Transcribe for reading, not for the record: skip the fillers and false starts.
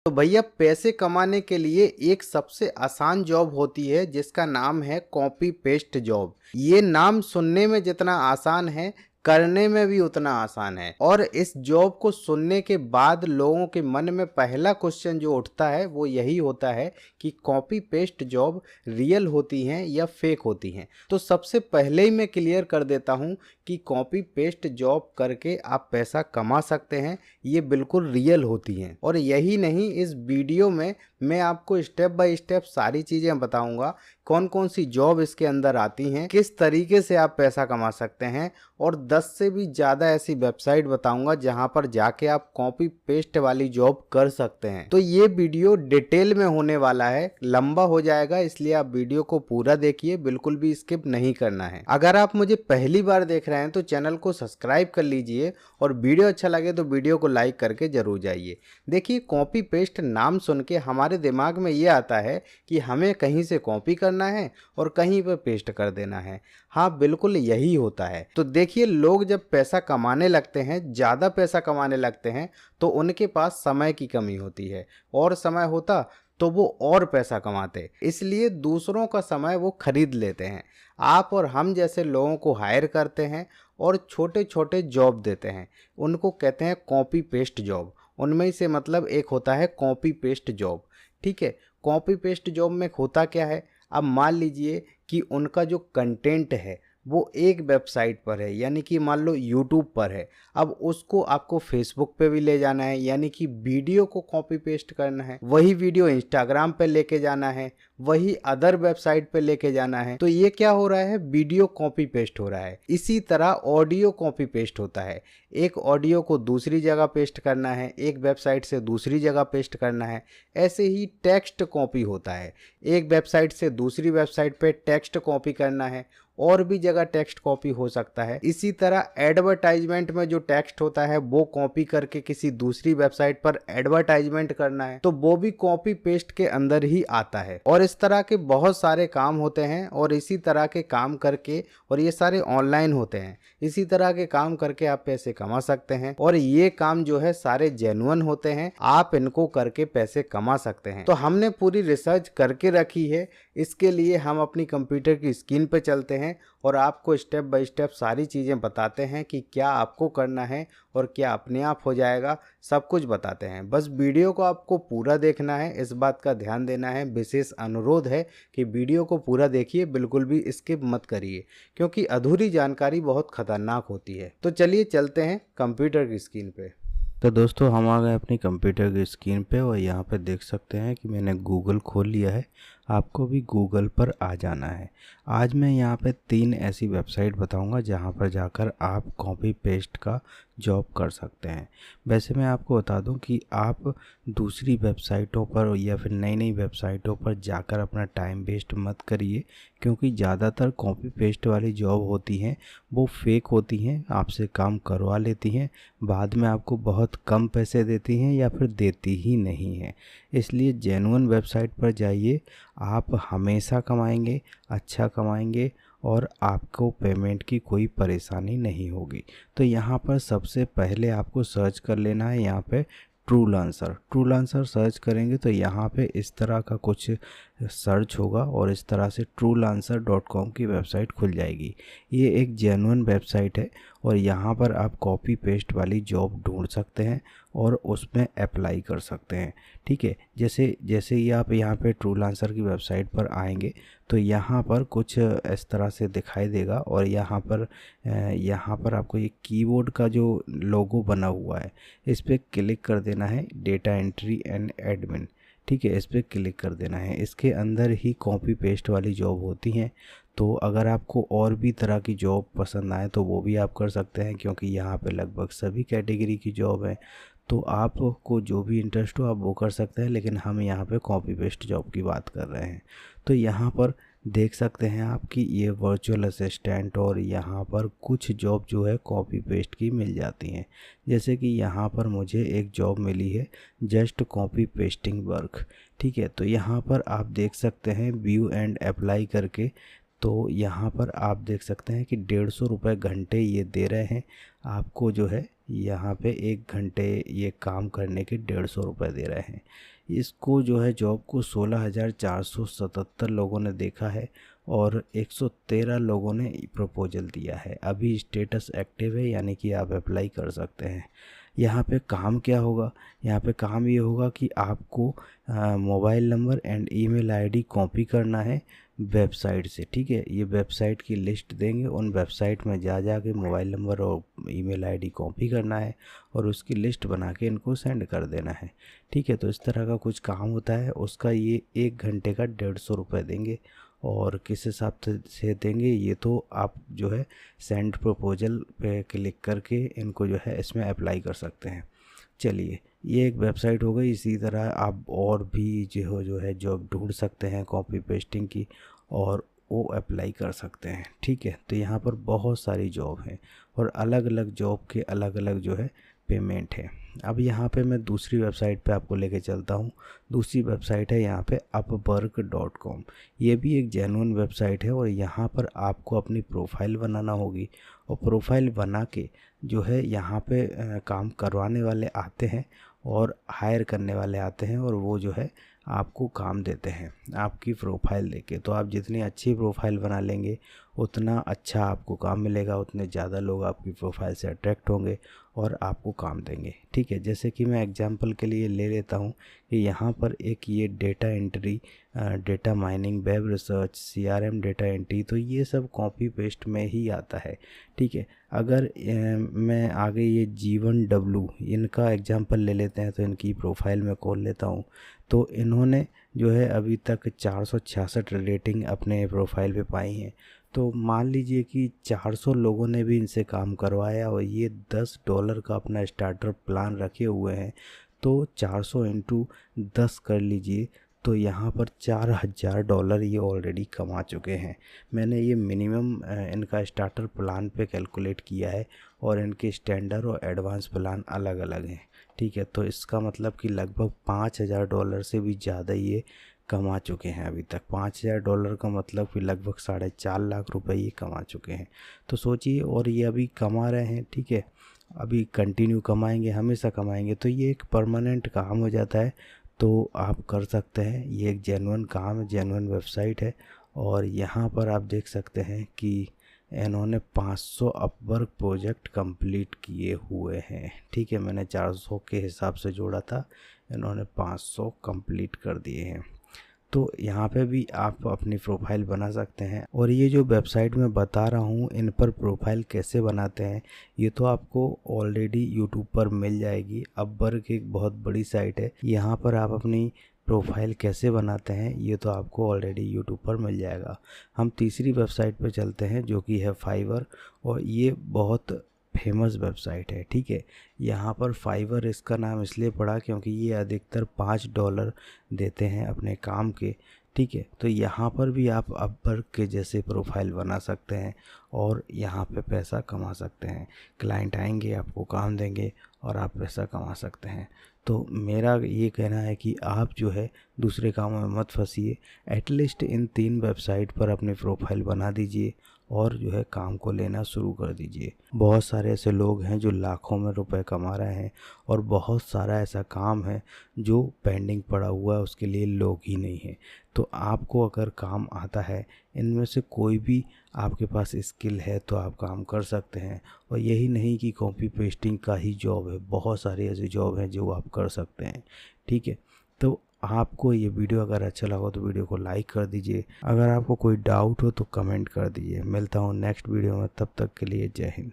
तो भैया पैसे कमाने के लिए एक सबसे आसान जॉब होती है जिसका नाम है कॉपी पेस्ट जॉब। ये नाम सुनने में जितना आसान है करने में भी उतना आसान है। और इस जॉब को सुनने के बाद लोगों के मन में पहला क्वेश्चन जो उठता है वो यही होता है कि कॉपी पेस्ट जॉब रियल होती हैं या फेक होती हैं। तो सबसे पहले ही मैं क्लियर कर देता हूँ कि कॉपी पेस्ट जॉब करके आप पैसा कमा सकते हैं, ये बिल्कुल रियल होती हैं। और यही नहीं, इस वीडियो में मैं आपको स्टेप बाय स्टेप सारी चीज़ें बताऊंगा, कौन कौन सी जॉब इसके अंदर आती हैं, किस तरीके से आप पैसा कमा सकते हैं, और 10 से भी ज़्यादा ऐसी वेबसाइट बताऊंगा जहां पर जाके आप कॉपी पेस्ट वाली जॉब कर सकते हैं। तो ये वीडियो डिटेल में होने वाला है, लंबा हो जाएगा, इसलिए आप वीडियो को पूरा देखिए, बिल्कुल भी स्किप नहीं करना है। अगर आप मुझे पहली बार देख रहे हैं तो चैनल को सब्सक्राइब कर लीजिए और वीडियो अच्छा लगे तो वीडियो को लाइक करके जरूर जाइए। देखिए, कॉपी पेस्ट नाम सुन के हमारे दिमाग में ये आता है कि हमें कहीं से कॉपी करना है और कहीं पर पेस्ट कर देना है। हाँ, बिल्कुल यही होता है। तो देखिए, लोग जब पैसा कमाने लगते हैं, ज़्यादा पैसा कमाने लगते हैं, तो उनके पास समय की कमी होती है, और समय होता तो वो और पैसा कमाते, इसलिए दूसरों का समय वो खरीद लेते हैं। आप और हम जैसे लोगों को हायर करते हैं और छोटे छोटे जॉब देते हैं, उनको कहते हैं कॉपी पेस्ट जॉब। उनमें से मतलब एक होता है कॉपी पेस्ट जॉब। ठीक है, कॉपी पेस्ट जॉब में होता क्या है, अब मान लीजिए कि उनका जो कंटेंट है वो एक वेबसाइट पर है, यानी कि मान लो यूट्यूब पर है। अब उसको आपको फेसबुक पे भी ले जाना है, यानी कि वीडियो को कॉपी पेस्ट करना है, वही वीडियो इंस्टाग्राम पे लेके जाना है, वही अदर वेबसाइट पे लेके जाना है। तो ये क्या हो रहा है, वीडियो कॉपी पेस्ट हो रहा है। इसी तरह ऑडियो कॉपी पेस्ट होता है, एक ऑडियो को दूसरी जगह पेस्ट करना है, एक वेबसाइट से दूसरी जगह पेस्ट करना है। ऐसे ही टेक्स्ट कॉपी होता है, एक वेबसाइट से दूसरी वेबसाइट पे टेक्स्ट कॉपी करना है, और भी जगह टेक्स्ट कॉपी हो सकता है। इसी तरह एडवर्टाइजमेंट में जो टेक्स्ट होता है वो कॉपी करके किसी दूसरी वेबसाइट पर एडवर्टाइजमेंट करना है, तो वो भी कॉपी पेस्ट के अंदर ही आता है। और इस तरह के बहुत सारे काम होते हैं, और इसी तरह के काम करके, और ये सारे ऑनलाइन होते हैं, इसी तरह के काम करके आप पैसे कमा सकते हैं। और ये काम जो है सारे जेन्युइन होते हैं, आप इनको करके पैसे कमा सकते हैं। तो हमने पूरी रिसर्च करके रखी है, इसके लिए हम अपनी कंप्यूटर की स्क्रीन पे चलते हैं और आपको स्टेप बाय स्टेप सारी चीज़ें बताते हैं कि क्या आपको करना है और क्या अपने आप हो जाएगा, सब कुछ बताते हैं। बस वीडियो को आपको पूरा देखना है, इस बात का ध्यान देना है। विशेष अनुरोध है कि वीडियो को पूरा देखिए, बिल्कुल भी स्किप मत करिए, क्योंकि अधूरी जानकारी बहुत खतरनाक होती है। तो चलिए चलते हैं कंप्यूटर की स्क्रीन पे। तो दोस्तों, हम आ गए अपनी कंप्यूटर की स्क्रीन पे और यहाँ पे देख सकते हैं कि मैंने गूगल खोल लिया है। आपको भी गूगल पर आ जाना है। आज मैं यहाँ पे 3 ऐसी वेबसाइट बताऊँगा जहाँ पर जाकर आप कॉपी पेस्ट का जॉब कर सकते हैं। वैसे मैं आपको बता दूँ कि आप दूसरी वेबसाइटों पर या फिर नई नई वेबसाइटों पर जाकर अपना टाइम वेस्ट मत करिए, क्योंकि ज़्यादातर कॉपी पेस्ट वाली जॉब होती हैं वो फेक होती हैं, आपसे काम करवा लेती हैं, बाद में आपको बहुत कम पैसे देती हैं या फिर देती ही नहीं हैं। इसलिए जेन्युइन वेबसाइट पर जाइए, आप हमेशा कमाएंगे, अच्छा कमाएंगे, और आपको पेमेंट की कोई परेशानी नहीं होगी। तो यहाँ पर सबसे पहले आपको सर्च कर लेना है, यहाँ पे ट्रूलांसर सर्च करेंगे तो यहाँ पे इस तरह का कुछ सर्च होगा और इस तरह से truelancer.com की वेबसाइट खुल जाएगी। ये एक जेन्युइन वेबसाइट है और यहाँ पर आप कॉपी पेस्ट वाली जॉब ढूंढ सकते हैं और उसमें अप्लाई कर सकते हैं। ठीक है, जैसे जैसे ही आप यहाँ पे ट्रूलांसर की वेबसाइट पर आएंगे तो यहाँ पर कुछ इस तरह से दिखाई देगा, और यहाँ पर आपको ये कीबोर्ड का जो लोगो बना हुआ है इस पर क्लिक कर देना है, डेटा एंट्री एंड एडमिन। ठीक है, इस पर क्लिक कर देना है। इसके अंदर ही कॉपी पेस्ट वाली जॉब होती हैं। तो अगर आपको और भी तरह की जॉब पसंद आए तो वो भी आप कर सकते हैं, क्योंकि यहाँ पे लगभग सभी कैटेगरी की जॉब है। तो आपको जो भी इंटरेस्ट हो आप वो कर सकते हैं, लेकिन हम यहाँ पे कॉपी पेस्ट जॉब की बात कर रहे हैं। तो यहाँ पर देख सकते हैं आप कि ये वर्चुअल असिस्टेंट और यहाँ पर कुछ जॉब जो है कॉपी पेस्ट की मिल जाती हैं। जैसे कि यहाँ पर मुझे एक जॉब मिली है, जस्ट कॉपी पेस्टिंग वर्क। ठीक है, तो यहाँ पर आप देख सकते हैं व्यू एंड अप्लाई करके। तो यहाँ पर आप देख सकते हैं कि 150 रुपये घंटे ये दे रहे हैं आपको, जो है यहाँ पे 1 घंटे ये काम करने के 150 रुपये दे रहे हैं। इसको जो है जॉब को 16,477 लोगों ने देखा है और 113 लोगों ने प्रपोजल दिया है। अभी स्टेटस एक्टिव है, यानी कि आप अप्लाई कर सकते हैं। यहाँ पे काम क्या होगा? यहाँ पे काम ये होगा कि आपको mobile number and email ID copy करना है वेबसाइट से, ठीक है। ये वेबसाइट की लिस्ट देंगे, उन वेबसाइट में जा के मोबाइल नंबर और ईमेल आईडी कॉपी करना है और उसकी लिस्ट बना के इनको सेंड कर देना है, ठीक है। तो इस तरह का कुछ काम होता है। उसका ये 1 घंटे का 150 रुपये देंगे। और किस हिसाब से देंगे ये तो आप जो है सेंड प्रपोजल पे क्लिक करके इनको जो है इसमें अप्लाई कर सकते हैं। चलिए, ये एक वेबसाइट हो गई। इसी तरह आप और भी जो है जॉब ढूंढ सकते हैं कॉपी पेस्टिंग की और वो अप्लाई कर सकते हैं, ठीक है। तो यहाँ पर बहुत सारी जॉब हैं और अलग अलग जॉब के अलग अलग जो है पेमेंट है। अब यहाँ पे मैं दूसरी वेबसाइट पे आपको लेके चलता हूँ। दूसरी वेबसाइट है यहाँ पे upwork.com। ये भी एक जेन्युइन वेबसाइट है और यहाँ पर आपको अपनी प्रोफाइल बनाना होगी और प्रोफाइल बना के जो है यहाँ पे काम करवाने वाले आते हैं और हायर करने वाले आते हैं और वो जो है आपको काम देते हैं आपकी प्रोफाइल देके। तो आप जितनी अच्छी प्रोफाइल बना लेंगे उतना अच्छा आपको काम मिलेगा, उतने ज़्यादा लोग आपकी प्रोफाइल से अट्रैक्ट होंगे और आपको काम देंगे, ठीक है। जैसे कि मैं एग्जांपल के लिए ले लेता हूँ कि यहाँ पर एक ये data entry, data mining, web research, CRM data entry, तो ये सब कॉपी पेस्ट में ही आता है, ठीक है। अगर मैं आगे ये G1W इनका एग्जांपल ले लेते हैं तो इनकी प्रोफाइल में खोल लेता हूँ। तो इन्होंने जो है अभी तक 466 रेटिंग अपने प्रोफाइल पे पाई हैं। तो मान लीजिए कि 400 लोगों ने भी इनसे काम करवाया और ये $10 का अपना स्टार्टर प्लान रखे हुए हैं। तो 400 इंटू 10 कर लीजिए, तो यहाँ पर $4,000 ये ऑलरेडी कमा चुके हैं। मैंने ये मिनिमम इनका स्टार्टर प्लान पे कैलकुलेट किया है और इनके स्टैंडर्ड और एडवांस प्लान अलग अलग हैं, ठीक है। तो इसका मतलब कि लगभग $5,000 से भी ज़्यादा ये कमा चुके हैं अभी तक। $5,000 का मतलब कि लगभग 4.5 लाख रुपए ये कमा चुके हैं। तो सोचिए, और ये अभी कमा रहे हैं, ठीक है। अभी कंटिन्यू कमाएंगे, हमेशा कमाएंगे, तो ये एक परमानेंट काम हो जाता है। तो आप कर सकते हैं, ये एक जेन्युइन काम है, जेन्युइन वेबसाइट है। और यहाँ पर आप देख सकते हैं कि इन्होंने 500 अपवर्क प्रोजेक्ट कंप्लीट किए हुए हैं, ठीक है। मैंने 400 के हिसाब से जोड़ा था, इन्होंने 500 कंप्लीट कर दिए हैं। तो यहाँ पे भी आप अपनी प्रोफाइल बना सकते हैं। और ये जो वेबसाइट मैं बता रहा हूँ इन पर प्रोफाइल कैसे बनाते हैं ये तो आपको ऑलरेडी यूट्यूब पर मिल जाएगी। अपवर्क एक बहुत बड़ी साइट है, यहाँ पर आप अपनी प्रोफाइल कैसे बनाते हैं ये तो आपको ऑलरेडी यूट्यूब पर मिल जाएगा। हम तीसरी वेबसाइट पर चलते हैं जो कि है फाइवर, और ये बहुत फेमस वेबसाइट है, ठीक है। यहाँ पर फाइवर इसका नाम इसलिए पड़ा क्योंकि ये अधिकतर $5 देते हैं अपने काम के, ठीक है। तो यहाँ पर भी आप अपवर्क के जैसे प्रोफाइल बना सकते हैं और यहाँ पे पैसा कमा सकते हैं। क्लाइंट आएंगे, आपको काम देंगे और आप पैसा कमा सकते हैं। तो मेरा ये कहना है कि आप जो है दूसरे कामों में मत फंसिए, एटलीस्ट इन 3 वेबसाइट पर अपनी प्रोफाइल बना दीजिए और जो है काम को लेना शुरू कर दीजिए। बहुत सारे ऐसे लोग हैं जो लाखों में रुपए कमा रहे हैं और बहुत सारा ऐसा काम है जो पेंडिंग पड़ा हुआ है, उसके लिए लोग ही नहीं हैं। तो आपको अगर काम आता है, इनमें से कोई भी आपके पास स्किल है तो आप काम कर सकते हैं। और यही नहीं कि कॉपी पेस्टिंग का ही जॉब है, बहुत सारी ऐसी जॉब हैं जो आप कर सकते हैं, ठीक है। तो आपको ये वीडियो अगर अच्छा लगा तो वीडियो को लाइक कर दीजिए। अगर आपको कोई डाउट हो तो कमेंट कर दीजिए। मिलता हूँ नेक्स्ट वीडियो में, तब तक के लिए जय हिंद।